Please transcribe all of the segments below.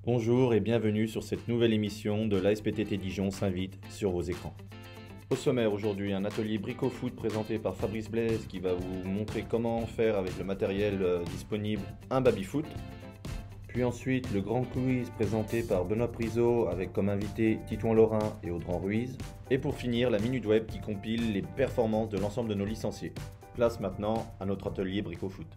Bonjour et bienvenue sur cette nouvelle émission de l'ASPTT Dijon s'invite sur vos écrans. Au sommaire aujourd'hui, un atelier brico-foot présenté par Fabrice Blaise qui va vous montrer comment faire avec le matériel disponible un baby-foot. Puis ensuite le grand quiz présenté par Benoît Priseau avec comme invité Titouan Lorrain et Audran Ruiz. Et pour finir, la Minute Web qui compile les performances de l'ensemble de nos licenciés. Place maintenant à notre atelier brico-foot.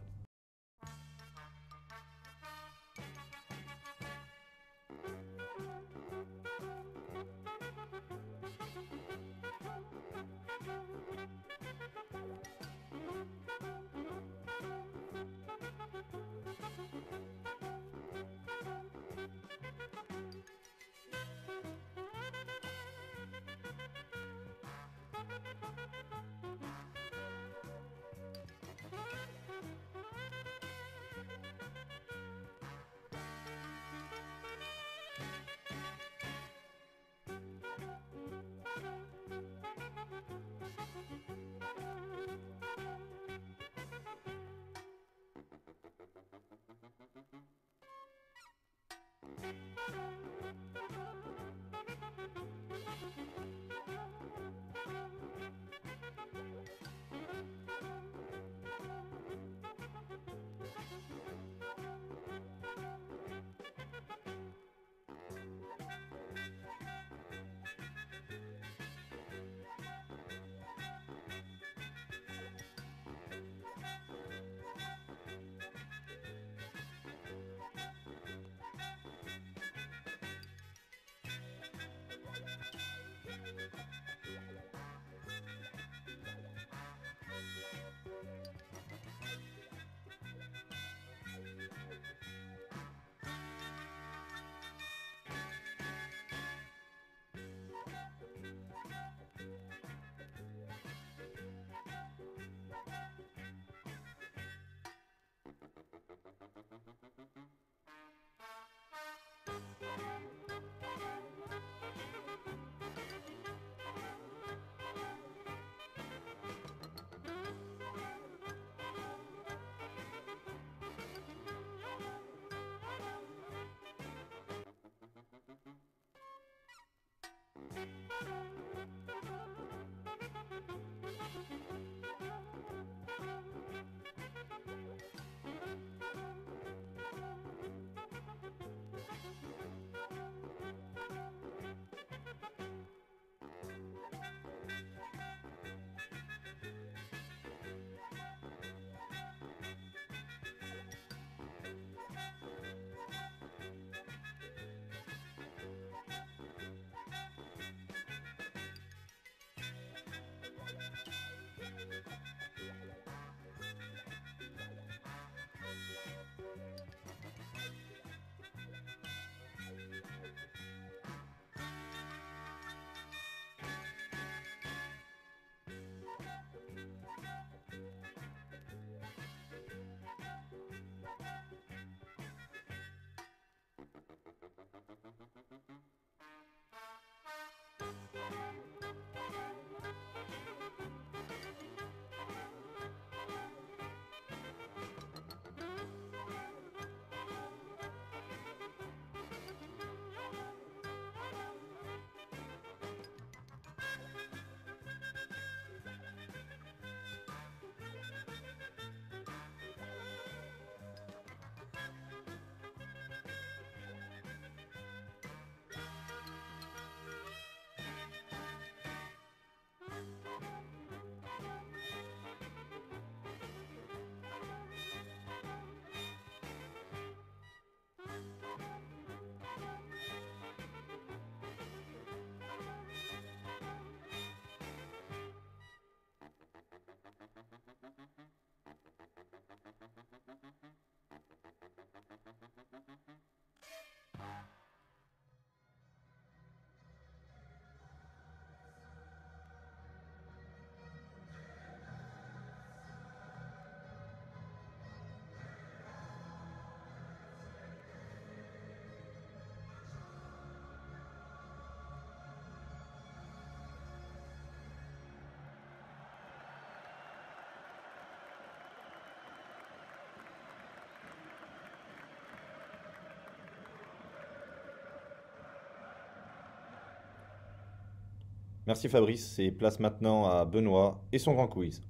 Merci Fabrice, et place maintenant à Benoît et son grand quiz.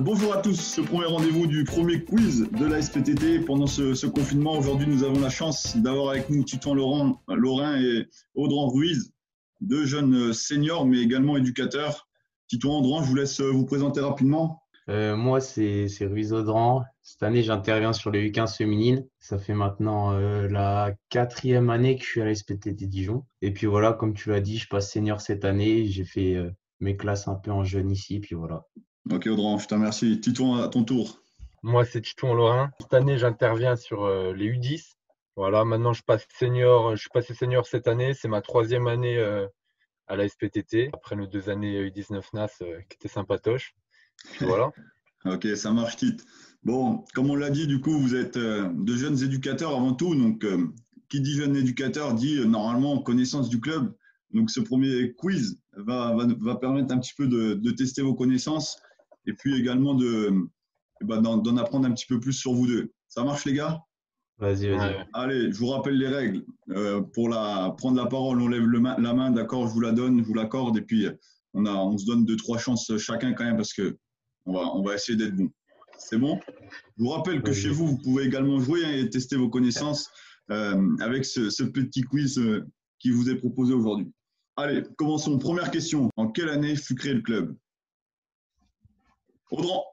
Bonjour à tous, ce premier rendez-vous du premier quiz de la SPTT pendant ce confinement. Aujourd'hui, nous avons la chance d'avoir avec nous Titouan Lorrain et Audran Ruiz, deux jeunes seniors mais également éducateurs. Titouan, Audran, je vous laisse vous présenter rapidement. Moi, c'est Ruiz Audran. Cette année, j'interviens sur les U15 féminines. Ça fait maintenant la 4e année que je suis à la SPTT Dijon. Et puis voilà, comme tu l'as dit, je passe senior cette année. J'ai fait mes classes un peu en jeune ici, puis voilà. Ok, Audran, je te remercie. Titouan, à ton tour. Moi, c'est Titouan Lorrain. Cette année, j'interviens sur les U10. Voilà, maintenant, je passe senior. Je suis passé senior cette année. C'est ma 3e année à la SPTT. Après nos 2 années U19 NAS qui étaient sympatoches. Puis voilà. Ok, ça marche, Tite. Bon, comme on l'a dit, du coup, vous êtes de jeunes éducateurs avant tout. Donc, qui dit jeune éducateur dit normalement connaissance du club. Donc, ce premier quiz va permettre un petit peu de tester vos connaissances et puis également d'en apprendre un petit peu plus sur vous deux. Ça marche, les gars? Vas-y. Ouais. Allez, je vous rappelle les règles. Pour prendre la parole, on lève la main, d'accord, je vous la donne, je vous l'accorde. Et puis, on se donne 2-3 chances chacun quand même parce que on va essayer d'être bon. C'est bon? Je vous rappelle que chez vous pouvez également jouer et tester vos connaissances avec ce petit quiz qui vous est proposé aujourd'hui. Allez, commençons. Première question. En quelle année fut créé le club? Audran?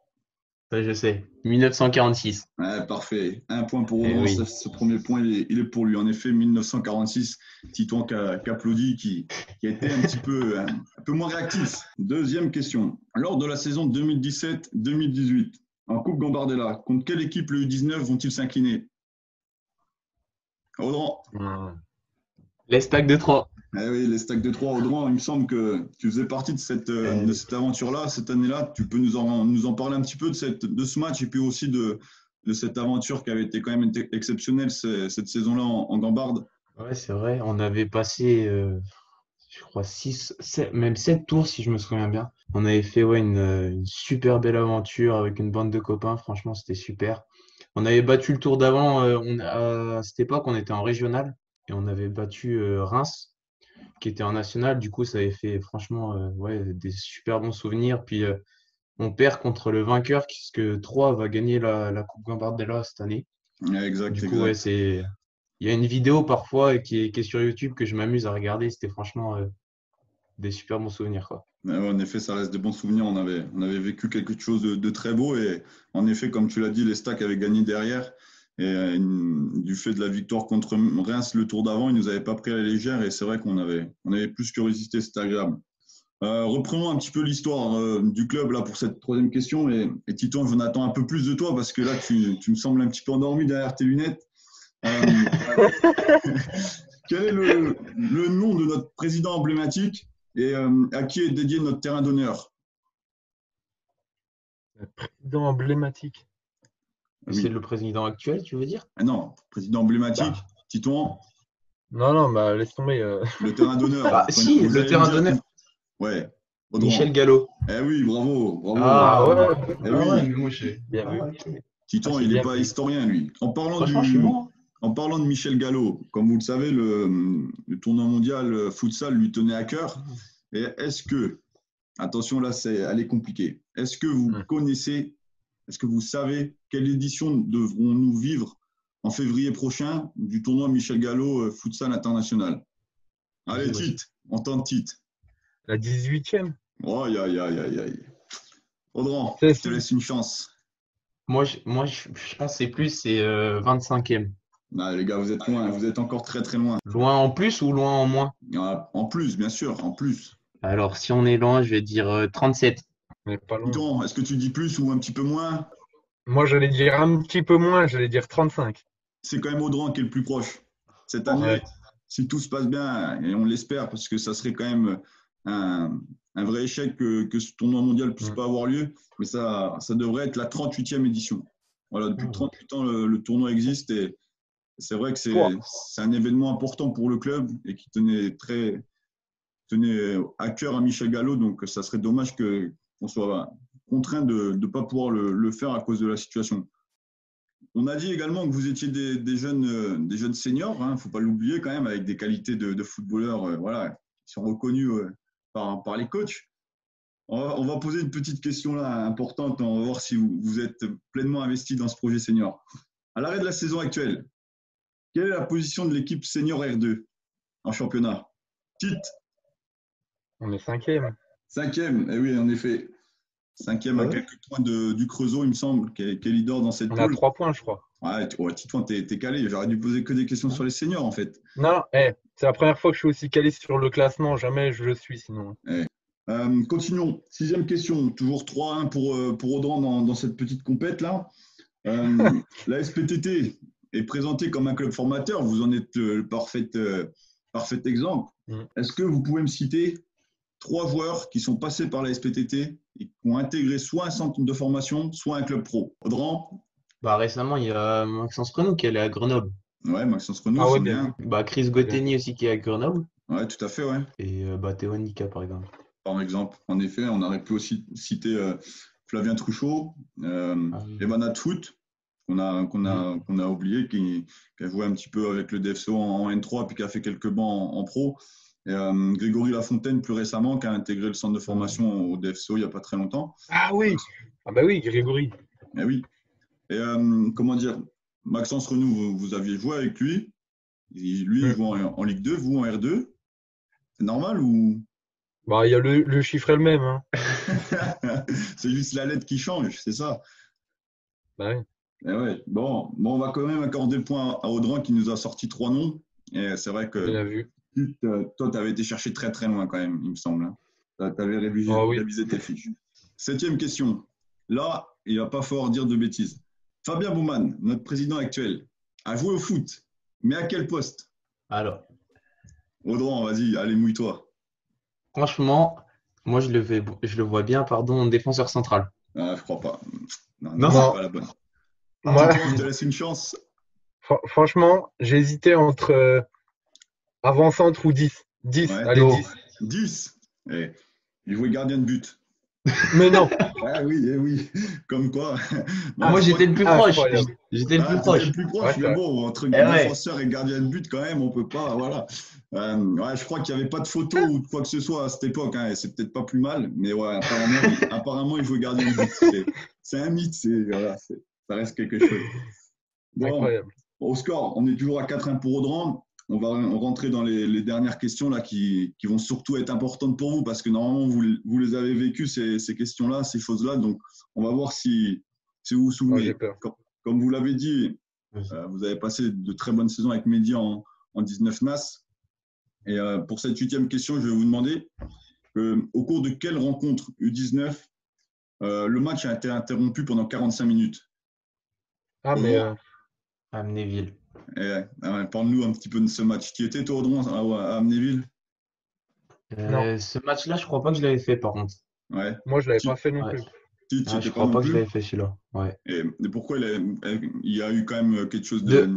Ça, je sais. 1946. Ouais, parfait. Un point pour Eh Audran. oui. Ce premier point, il est pour lui. En effet, 1946, Titouan qui applaudit, qui a été un peu moins réactif. Deuxième question. Lors de la saison 2017-2018, en Coupe Gambardella, contre quelle équipe le U19 vont-ils s'incliner? Audran? L'Estac de Troyes. Eh oui, les Stacks de Troyes. Audran, il me semble que tu faisais partie de cette aventure-là, cette année-là. Tu peux nous en parler un petit peu de ce match et puis aussi de cette aventure qui avait été quand même exceptionnelle cette saison-là en Gambarde. Ouais, c'est vrai. On avait passé, je crois, 6, même 7 tours, si je me souviens bien. On avait fait une super belle aventure avec une bande de copains. Franchement, c'était super. On avait battu le tour d'avant. À cette époque, on était en régional et on avait battu Reims, qui était en national. Du coup, ça avait fait franchement des super bons souvenirs. Puis on perd contre le vainqueur, puisque Troyes va gagner la Coupe Gambardella cette année. Ouais, exact, Du coup, exact. il y a une vidéo parfois qui est sur YouTube que je m'amuse à regarder. C'était franchement des super bons souvenirs, quoi. Ouais, en effet, ça reste des bons souvenirs. On avait vécu quelque chose de très beau et en effet, comme tu l'as dit, les Stacks avaient gagné derrière. Et du fait de la victoire contre Reims le tour d'avant, ils ne nous avaient pas pris à la légère et c'est vrai qu'on avait plus que résisté, c'était agréable. Reprenons un petit peu l'histoire du club là pour cette troisième question et Titouan, j'en attends un peu plus de toi parce que là tu me sembles un petit peu endormi derrière tes lunettes. Quel est le nom de notre président emblématique et à qui est dédié notre terrain d'honneur? Le président emblématique. C'est Oui. le président actuel, tu veux dire? Ah non, président emblématique, Titouan, Non, bah laisse tomber. le terrain d'honneur. Bah, si, Vous le allez me terrain dire d'honneur. Ouais, Audran. Michel Gallo. Eh oui, bravo. Ah ouais, Eh Ah oui. ouais, mais moi je. bien Ah vu. ouais, ok. Titouan, c'est il n'est bien pas vu. historien, lui. Franchement, je suis bon. En parlant de Michel Gallo, comme vous le savez, le tournoi mondial futsal lui tenait à cœur. Et est-ce que, attention là, elle est compliquée, est-ce que vous connaissez, est-ce que vous savez quelle édition devrons-nous vivre en février prochain du tournoi Michel Gallo futsal international? Allez, Tite, on tente Tite. La 18e. Oh, aïe. Audran, C'est je te laisse une chance. Moi, je pense que c'est 25e. Ah, les gars, vous êtes loin, vous êtes encore très très loin. Loin en plus ou loin en moins? Ah, en plus, bien sûr, en plus. Alors, si on est loin, je vais dire 37. mais pas loin. Titouan, est-ce que tu dis plus ou un petit peu moins? Moi, j'allais dire un petit peu moins, j'allais dire 35. C'est quand même Audran qui est le plus proche. Cette année, Ouais. si tout se passe bien, et on l'espère, parce que ça serait quand même un vrai échec que ce tournoi mondial ne puisse pas avoir lieu, mais ça devrait être la 38e édition. Voilà, depuis 38 ans, le tournoi existe et c'est vrai que c'est un événement important pour le club et qui tenait à cœur à Michel Gallo, donc ça serait dommage qu'on soit contraint de ne pas pouvoir le faire à cause de la situation. On a dit également que vous étiez des jeunes seniors, il ne faut pas l'oublier quand même, avec des qualités de footballeurs voilà, qui sont reconnus par les coachs. On va poser une petite question là importante. On va voir si vous êtes pleinement investi dans ce projet senior. À l'arrêt de la saison actuelle, quelle est la position de l'équipe senior R2 en championnat? Titre, On est cinquième. 5e, eh oui, en effet. 5e à Ouais. quelques points du Creusot, il me semble, qui est leader dans cette On a poule. 3 points, je crois. Ouais, Titouan, t'es calé. J'aurais dû poser que des questions sur les seniors, en fait. Non, c'est la première fois que je suis aussi calé sur le classement. Jamais je le suis sinon. Continuons. 6e question. Toujours 3-1 pour Audran dans cette petite compète-là. La SPTT est présentée comme un club formateur. Vous en êtes le parfait exemple. Est-ce que vous pouvez me citer 3 joueurs qui sont passés par la SPTT et qui ont intégré soit un centre de formation, soit un club pro? Audran? Bah, récemment, il y a Maxence Renaud qui est allé à Grenoble. Ouais, Maxence Renaud, Ah ouais, c'est bien bien. vu. Bah, Chris Goteni aussi qui est à Grenoble. Ouais, tout à fait, ouais. Et bah, Théo Nika, par exemple. Par exemple, en effet, on aurait pu aussi citer Flavien Truchot, Evan Atfoot, qu'on a oublié, qui a joué un petit peu avec le DFCO en N3 puis qui a fait quelques bancs en pro. Et, Grégory Lafontaine, plus récemment, qui a intégré le centre de formation au DFCO il n'y a pas très longtemps. Ah oui. Ah bah oui, Grégory. Eh oui. Et comment dire, Maxence Renou, vous aviez joué avec lui. Lui, il joue en Ligue 2, vous en R2. C'est normal ou? Bah, il y a le chiffre est le même. Hein. C'est juste la lettre qui change, c'est ça. Bah oui. Eh ouais. Bon, on va quand même accorder le point à Audran qui nous a sorti 3 noms. Et c'est vrai que Bien vu. toi, tu avais été chercher très très loin quand même, il me semble. Tu avais Ah oui. révisé tes fiches. 7e question. Là, il ne va pas falloir dire de bêtises. Fabien Bouman, notre président actuel, a joué au foot, mais à quel poste? Alors, Audran, vas-y, allez, mouille-toi. franchement, moi, je le vois bien, pardon, défenseur central. Ah, je crois pas. Non, Non. c'est pas la bonne. Moi, Titouan, je te laisse une chance. franchement, j'ai hésité entre avant-centre ou 10. 10, Ouais. allez, Non. 10. 10. Eh, il jouait gardien de but. Mais non. Ah oui, eh oui. Comme quoi. Moi, je j'étais crois le plus Ah, proche. incroyable. J'étais le plus t'étais proche. le plus proche, Ouais, mais ça- bon, entre Eh ouais. défenseur et gardien de but, quand même, on peut pas. Voilà. Ouais, je crois qu'il n'y avait pas de photo ou de quoi que ce soit à cette époque. Hein, et c'est peut-être pas plus mal, mais ouais, apparemment, il jouait gardien de but. C'est un mythe, voilà, ça reste quelque chose. Bon, Incroyable. au score, on est toujours à 4-1 pour Audran. On va rentrer dans les dernières questions là, qui vont surtout être importantes pour vous parce que normalement, vous les avez vécues, ces questions-là, ces choses-là. Donc, on va voir si vous vous Oh, souvenez. j'ai peur. Comme vous l'avez dit, Oui. vous avez passé de très bonnes saisons avec Mehdi en 19 NAS. Et pour cette 8e question, je vais vous demander au cours de quelle rencontre U19 le match a été interrompu pendant 45 minutes? Ah, mais Amnéville. Parle-nous un petit peu de ce match. Tu y étais, toi, Audron, à Amnéville? Non. Ce match-là, je crois pas que je l'avais fait, par contre. Ouais. moi, je l'avais Tu pas fait non Ouais. plus. tu y Ah, étais je pas crois non pas que je plus? l'avais fait celui-là. Ouais. Et pourquoi il y a eu quand même quelque chose Ouais,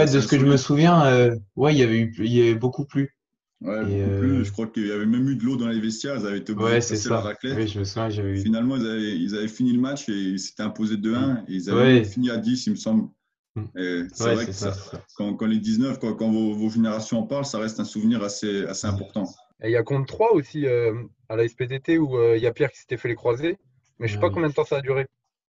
d'assez de ce que je me insolite? souviens, ouais, il y avait beaucoup plu. Ouais, Et beaucoup plus. Je crois qu'il y avait même eu de l'eau dans les vestiaires. Ils avaient été obligés ouais, de c'est passer la ça. raclette. Oui, je me souviens, j'avais eu. Finalement, ils avaient fini le match et ils s'étaient imposés 2-1. Et ils avaient Ouais. même fini à 10, il me semble. Mm. Et c'est Ouais, vrai c'est que ça, c'est ça. quand les 19, quand vos générations en parlent, ça reste un souvenir assez important. Et il y a contre 3 aussi à la SPTT où il y a Pierre qui s'était fait les croisés. Mais je sais Ah pas oui. combien de temps ça a duré.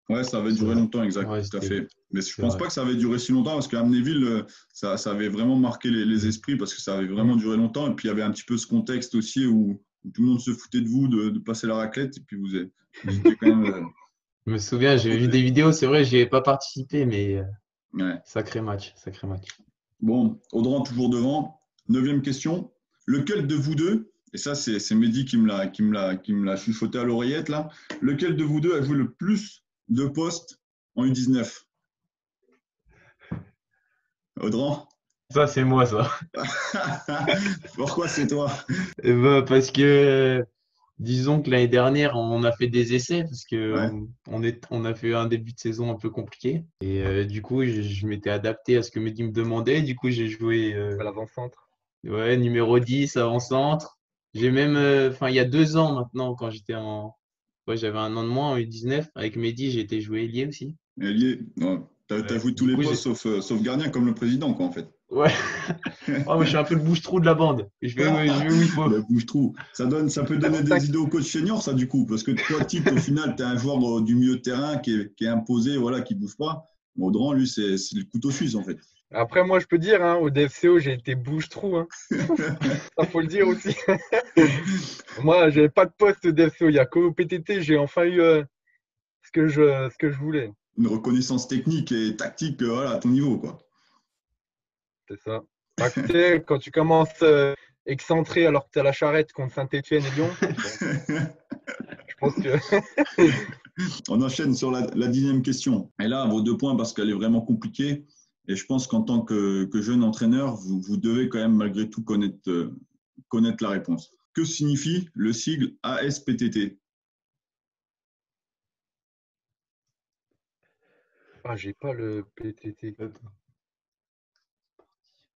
Ouais, ça avait C'est duré vrai. longtemps, exact, Ouais, tout à c'était- fait. Mais je c'est pense vrai. pas que ça avait duré si longtemps parce qu'à Amnéville, ça avait vraiment marqué les esprits parce que ça avait vraiment duré longtemps. Et puis il y avait un petit peu ce contexte aussi où tout le monde se foutait de vous de passer la raclette. Et puis vous étiez quand même. Je me souviens, j'ai vu des vidéos, c'est vrai, j'y ai pas participé, mais Ouais. sacré match, sacré match. Bon, Audran toujours devant. 9e question. Lequel de vous deux, et ça c'est Mehdi qui me l'a chuchoté à l'oreillette là, lequel de vous deux a joué le plus de postes en U19? Audran? Ça, c'est moi, ça. Pourquoi c'est toi? Eh ben, parce que, disons que l'année dernière, on a fait des essais, parce que Ouais. on a fait un début de saison un peu compliqué. Et du coup, je m'étais adapté à ce que Mehdi me demandait. Du coup, j'ai joué À l'avant-centre. ouais, numéro 10 avant-centre. J'ai même, enfin, il y a 2 ans maintenant, quand ouais, j'avais un an de moins en U19. Avec Mehdi, j'ai été jouer ailier aussi. Ailier, ouais. T'as joué tous Du les coup, postes sauf gardien, comme le président, quoi, en fait. ouais. Oh, moi, je suis un peu le bouche-trou de la bande. Je vais où il faut. Le bouge-trou. Ça peut donner des idées au coach senior, ça, du coup. Parce que toi, Tite, au final, tu es un joueur du milieu de terrain qui est imposé, voilà, qui ne bouge pas. Audran, lui, c'est le couteau suisse, en fait. Après, moi, je peux dire, hein, au DFCO, j'ai été bouche-trou. Hein. Ça, faut le dire aussi. Moi, j'avais pas de poste au DFCO. Il n'y a qu'au PTT, j'ai enfin eu ce que je voulais. Une reconnaissance technique et tactique, voilà, à ton niveau, quoi. C'est ça. Bah, tu sais, quand tu commences excentré alors que tu es à la charrette contre Saint-Étienne et Lyon, bon, je pense que. On enchaîne sur la 10e question. Et là, vos 2 points parce qu'elle est vraiment compliquée. Et je pense qu'en tant que jeune entraîneur, vous devez quand même malgré tout connaître la réponse. Que signifie le sigle ASPTT? Ah, j'ai pas le PTT.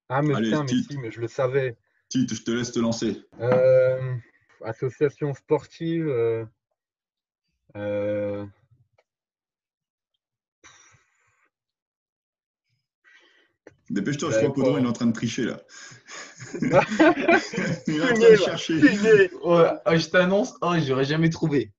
Ah, mais Allez, putain, mais Tite, si, mais je le savais. Tite, je te laisse te lancer. Association sportive. Dépêche-toi, je J'avais crois qu'Audran, il est pas. en train de tricher, là. Il est en train de Fumier, là, chercher. fumier. Ouais, je t'annonce, j'aurais jamais trouvé.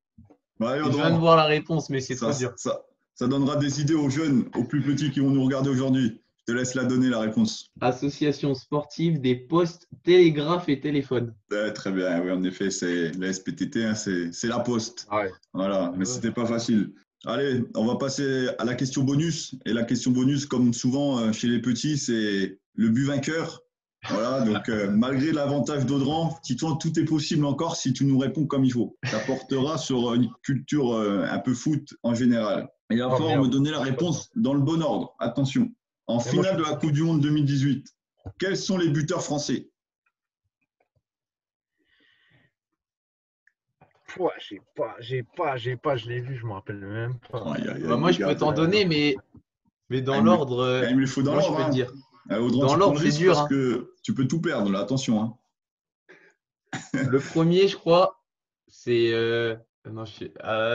Bah, allez, Je viens de Audran, voir la réponse, mais c'est ça, trop dur. ça donnera des idées aux jeunes, aux plus petits qui vont nous regarder aujourd'hui. Je te laisse la donner, la réponse. Association sportive des postes, télégraphes et téléphones. Très bien, oui, en effet, c'est la SPTT, hein, c'est la poste. Ah ouais. Voilà, mais Ouais. c'était pas facile. Allez, on va passer à la question bonus. Et la question bonus, comme souvent chez les petits, c'est le but vainqueur. Voilà, donc malgré l'avantage d'Audran, Titouan, tout est possible encore si tu nous réponds comme il faut. Ça portera sur une culture un peu foot en général. Et il va falloir me donner la réponse dans le bon ordre. Attention, en finale de la Coupe du Monde 2018, quels sont les buteurs français? Pouah, j'ai pas, je l'ai vu, je me rappelle même pas. Bah, moi, je peux t'en donner, mais dans l'ordre, il me le faut dans moi, je l'ordre. peux te Hein. dire. Audran, Dans tu prends l'ordre, le c'est risque dur. parce que tu peux tout perdre, là, attention. Hein. Le premier, je crois, c'est. Non,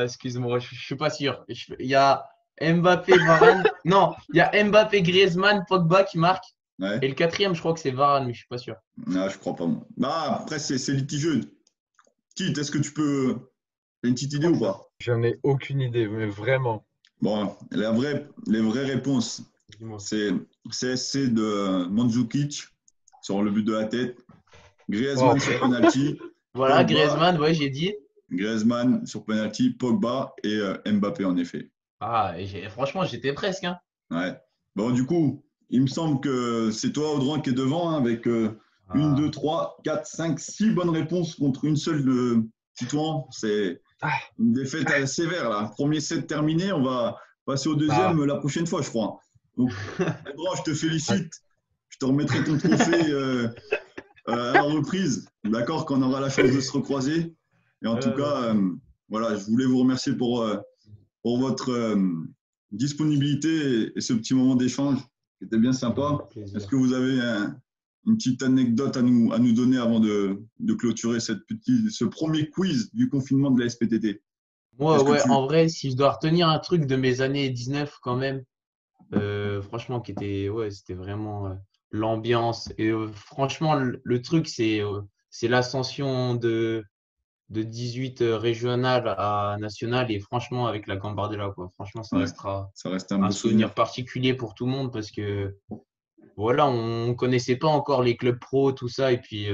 excuse-moi, je suis pas sûr. Il y a Mbappé, Varane. Non, il y a Mbappé, Griezmann, Pogba qui marque. Ouais. Et le quatrième, je crois que c'est Varane, mais je suis pas sûr. Non, je crois pas. Moi. Bah, après, c'est litigieux. Tite, est-ce que tu peux. T'as une petite idée ou pas? J'en ai aucune idée, mais vraiment. Bon, les vraies réponses, Dis-moi. c'est CSC de Mandzukic sur le but de la tête, Griezmann sur penalty, Voilà, Pogba, Griezmann, ouais, j'ai dit. Griezmann sur penalty, Pogba et Mbappé en effet. Ah, franchement, j'étais presque. Hein. Ouais. Bon, du coup, il me semble que c'est toi, Audran, qui est devant hein, avec 1, 2, 3, 4, 5, 6 bonnes réponses contre une seule de Titouan. C'est une défaite assez sévère. Là. Premier set terminé, on va passer au deuxième la prochaine fois, je crois. Donc, Audran, je te félicite. Je te remettrai ton trophée à la reprise. D'accord, quand on aura la chance de se recroiser. Et en tout cas, voilà, je voulais vous remercier pour votre disponibilité et ce petit moment d'échange qui était bien sympa. Est-ce que vous avez une petite anecdote à nous donner avant de clôturer ce premier quiz du confinement de la SPTT? Moi, ouais, en vrai, si je dois retenir un truc de mes années 19 quand même, franchement, c'était vraiment l'ambiance. Et franchement, le truc, c'est l'ascension de 18 régionales à nationales. Et franchement, avec la Gambardella, quoi. Franchement, ça restera ça reste un un beau souvenir particulier pour tout le monde parce que voilà, on connaissait pas encore les clubs pro, tout ça. Et puis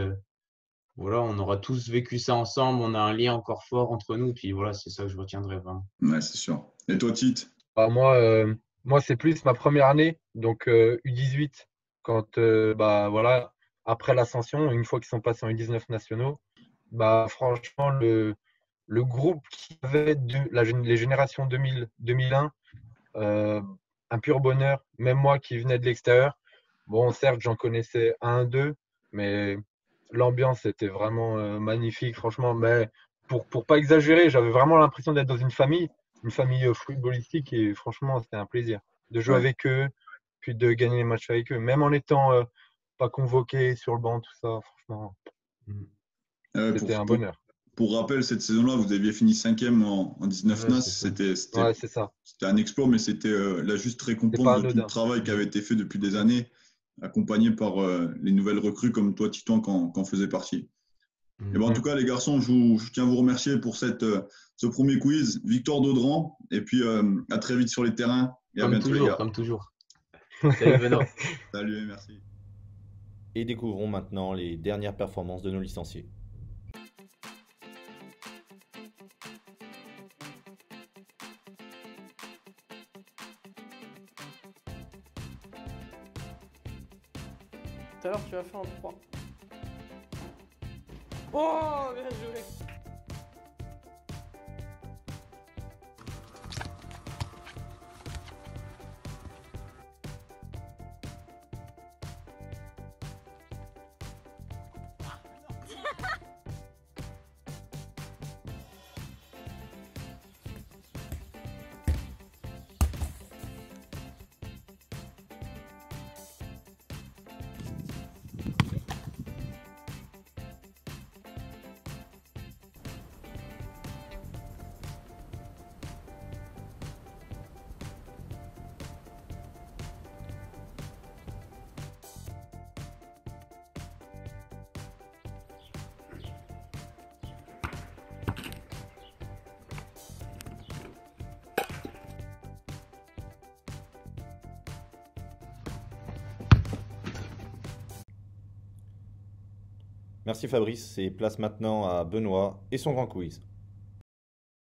voilà, on aura tous vécu ça ensemble. On a un lien encore fort entre nous. Puis voilà, c'est ça que je retiendrai vraiment. Ouais, c'est sûr. Et toi, Tite? Bah, moi c'est plus ma première année, donc U18, quand bah, voilà, après l'ascension, une fois qu'ils sont passés en U19 nationaux, bah, franchement, le groupe qui avait les générations 2000, 2001, un pur bonheur, même moi qui venais de l'extérieur. Bon, certes, j'en connaissais un, deux, mais l'ambiance était vraiment magnifique, franchement. Mais pour pas exagérer, j'avais vraiment l'impression d'être dans une famille footballistique et franchement, c'était un plaisir de jouer avec eux, puis de gagner les matchs avec eux, même en étant pas convoqué sur le banc, tout ça, franchement, c'était un bonheur. Pour rappel, cette saison-là, vous aviez fini 5e en 19 Ouais, NAS. c'est ça. Ouais, c'est ça. C'était un exploit, mais c'était la juste C'est récompense pas de tout le anodin. travail qui avait été fait depuis des années, accompagné par les nouvelles recrues comme toi, Titan, qu'en faisait partie. Et ben, en tout cas, les garçons, je tiens à vous remercier pour ce premier quiz. Victoire d'Audran. Et puis, à très vite sur les terrains. Et à Comme bientôt, les toujours, gars. comme toujours. Salut Benoît. Salut et merci. Et découvrons maintenant les dernières performances de nos licenciés. Tout à l'heure, tu l'as fait en 3. Oh, bien joué. Merci Fabrice, et place maintenant à Benoît et son grand quiz.